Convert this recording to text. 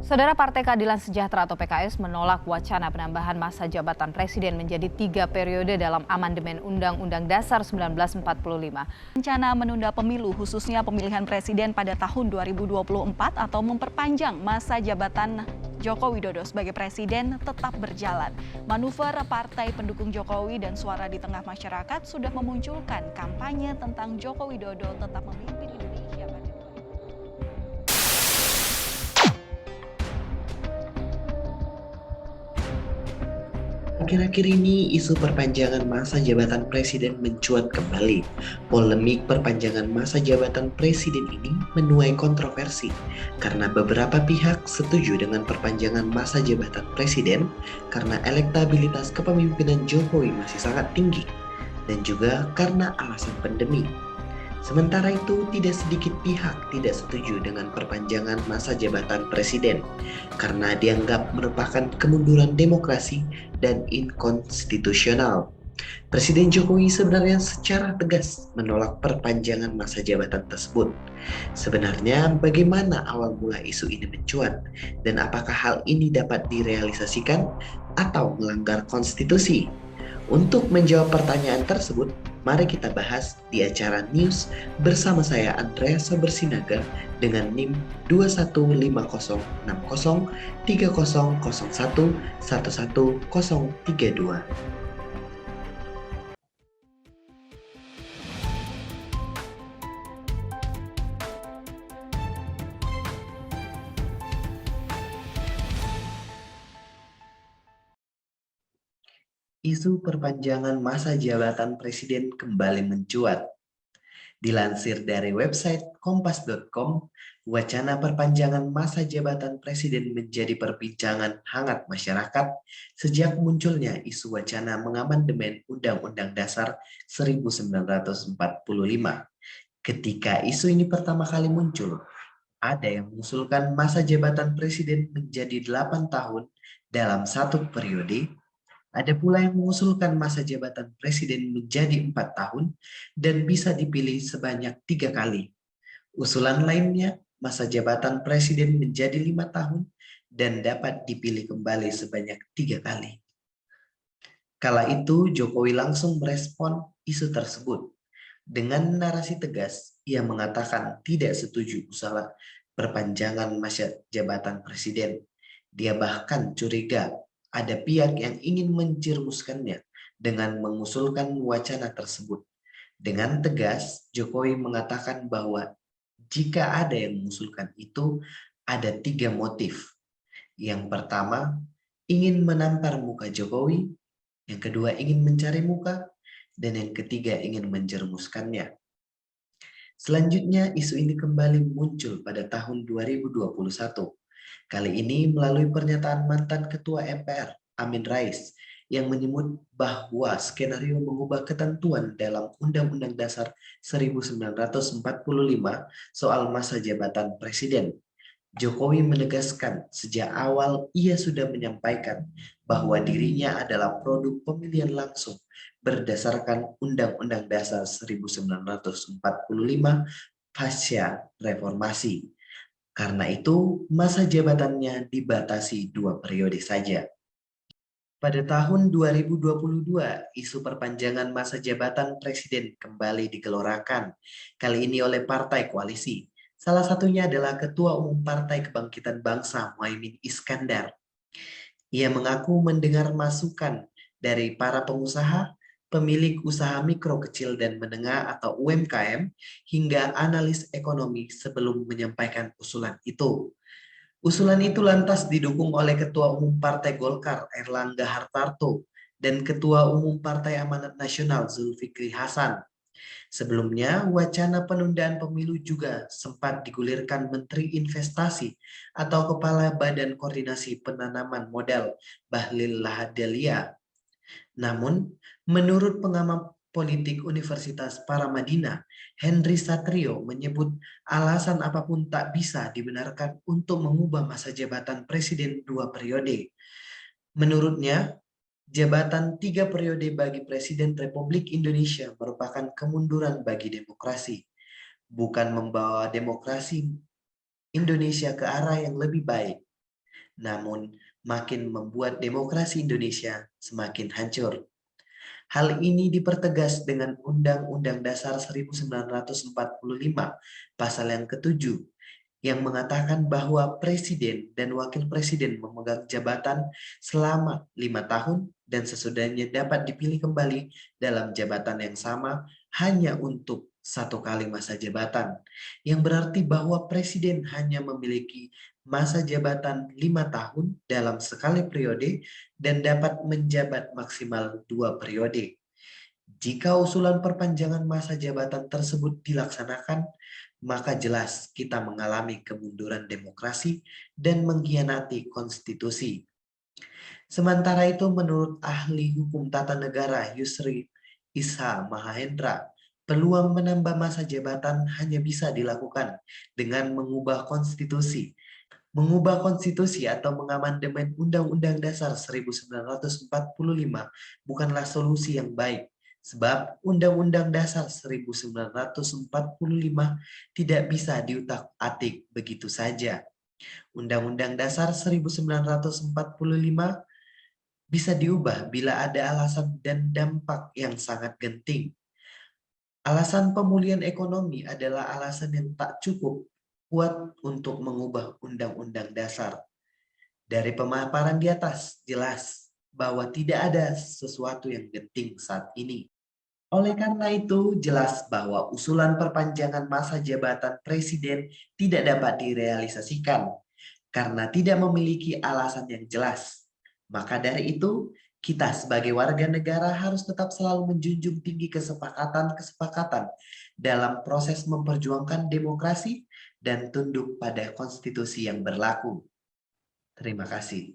Saudara Partai Keadilan Sejahtera atau PKS menolak wacana penambahan masa jabatan presiden menjadi 3 periode dalam amandemen Undang-Undang Dasar 1945. Rencana menunda pemilu khususnya pemilihan presiden pada tahun 2024 atau memperpanjang masa jabatan Joko Widodo sebagai presiden tetap berjalan. Manuver partai pendukung Jokowi dan suara di tengah masyarakat sudah memunculkan kampanye tentang Joko Widodo tetap memimpin Indonesia pada 2024. Akhir-akhir ini, isu perpanjangan masa jabatan presiden mencuat kembali. Polemik perpanjangan masa jabatan presiden ini menuai kontroversi karena beberapa pihak setuju dengan perpanjangan masa jabatan presiden karena elektabilitas kepemimpinan Jokowi masih sangat tinggi dan juga karena alasan pandemi. Sementara itu, tidak sedikit pihak tidak setuju dengan perpanjangan masa jabatan presiden karena dianggap merupakan kemunduran demokrasi dan inkonstitusional. Presiden Jokowi sebenarnya secara tegas menolak perpanjangan masa jabatan tersebut. Sebenarnya bagaimana awal mula isu ini mencuat dan apakah hal ini dapat direalisasikan atau melanggar konstitusi? Untuk menjawab pertanyaan tersebut, mari kita bahas di acara News bersama saya Andreas Bersinaga dengan NIM 215063001111032. Isu perpanjangan masa jabatan presiden kembali mencuat. Dilansir dari website kompas.com, wacana perpanjangan masa jabatan presiden menjadi perbincangan hangat masyarakat sejak munculnya isu wacana mengamandemen Undang-Undang Dasar 1945. Ketika isu ini pertama kali muncul, ada yang mengusulkan masa jabatan presiden menjadi 8 tahun dalam satu periode. Ada pula yang mengusulkan masa jabatan presiden menjadi 4 tahun dan bisa dipilih sebanyak 3 kali. Usulan lainnya, masa jabatan presiden menjadi 5 tahun dan dapat dipilih kembali sebanyak 3 kali. Kala itu, Jokowi langsung merespon isu tersebut. Dengan narasi tegas, ia mengatakan tidak setuju usaha perpanjangan masa jabatan presiden. Dia bahkan curiga ada pihak yang ingin menjerumuskannya dengan mengusulkan wacana tersebut. Dengan tegas, Jokowi mengatakan bahwa jika ada yang mengusulkan itu, ada 3 motif. Yang pertama, ingin menampar muka Jokowi. Yang kedua, ingin mencari muka. Dan yang ketiga, ingin menjerumuskannya. Selanjutnya, isu ini kembali muncul pada tahun 2021. Kali ini melalui pernyataan mantan Ketua MPR, Amin Rais, yang menyebut bahwa skenario mengubah ketentuan dalam Undang-Undang Dasar 1945 soal masa jabatan presiden. Jokowi menegaskan sejak awal ia sudah menyampaikan bahwa dirinya adalah produk pemilihan langsung berdasarkan Undang-Undang Dasar 1945 pasca reformasi. Karena itu, masa jabatannya dibatasi 2 periode saja. Pada tahun 2022, isu perpanjangan masa jabatan presiden kembali digelorakan, kali ini oleh partai koalisi. Salah satunya adalah Ketua Umum Partai Kebangkitan Bangsa Muhaimin Iskandar. Ia mengaku mendengar masukan dari para pengusaha, pemilik usaha mikro kecil dan menengah atau UMKM, hingga analis ekonomi sebelum menyampaikan usulan itu. Usulan itu lantas didukung oleh Ketua Umum Partai Golkar Erlangga Hartarto dan Ketua Umum Partai Amanat Nasional Zulkifli Hasan. Sebelumnya, wacana penundaan pemilu juga sempat digulirkan Menteri Investasi atau Kepala Badan Koordinasi Penanaman Modal Bahlil Lahadalia. Namun, menurut pengamat politik Universitas Paramadina, Henry Satrio menyebut alasan apapun tak bisa dibenarkan untuk mengubah masa jabatan presiden 2 periode. Menurutnya, jabatan 3 periode bagi Presiden Republik Indonesia merupakan kemunduran bagi demokrasi, bukan membawa demokrasi Indonesia ke arah yang lebih baik. namun makin membuat demokrasi Indonesia semakin hancur. Hal ini dipertegas dengan Undang-Undang Dasar 1945 pasal yang ketujuh yang mengatakan bahwa presiden dan wakil presiden memegang jabatan selama 5 tahun dan sesudahnya dapat dipilih kembali dalam jabatan yang sama hanya untuk 1 kali masa jabatan, yang berarti bahwa presiden hanya memiliki masa jabatan 5 tahun dalam sekali periode dan dapat menjabat maksimal 2 periode. Jika usulan perpanjangan masa jabatan tersebut dilaksanakan, maka jelas kita mengalami kemunduran demokrasi dan mengkhianati konstitusi. Sementara itu, menurut ahli hukum tata negara Yusri Isha Mahendra, peluang menambah masa jabatan hanya bisa dilakukan dengan mengubah konstitusi. Mengubah konstitusi atau mengamandemen Undang-Undang Dasar 1945 bukanlah solusi yang baik, sebab Undang-Undang Dasar 1945 tidak bisa diutak-atik begitu saja. Undang-Undang Dasar 1945 bisa diubah bila ada alasan dan dampak yang sangat genting. Alasan pemulihan ekonomi adalah alasan yang tak cukup kuat untuk mengubah Undang-Undang Dasar. Dari pemaparan di atas, jelas bahwa tidak ada sesuatu yang genting saat ini. Oleh karena itu, jelas bahwa usulan perpanjangan masa jabatan presiden tidak dapat direalisasikan karena tidak memiliki alasan yang jelas. Maka dari itu, kita sebagai warga negara harus tetap selalu menjunjung tinggi kesepakatan-kesepakatan dalam proses memperjuangkan demokrasi dan tunduk pada konstitusi yang berlaku. Terima kasih.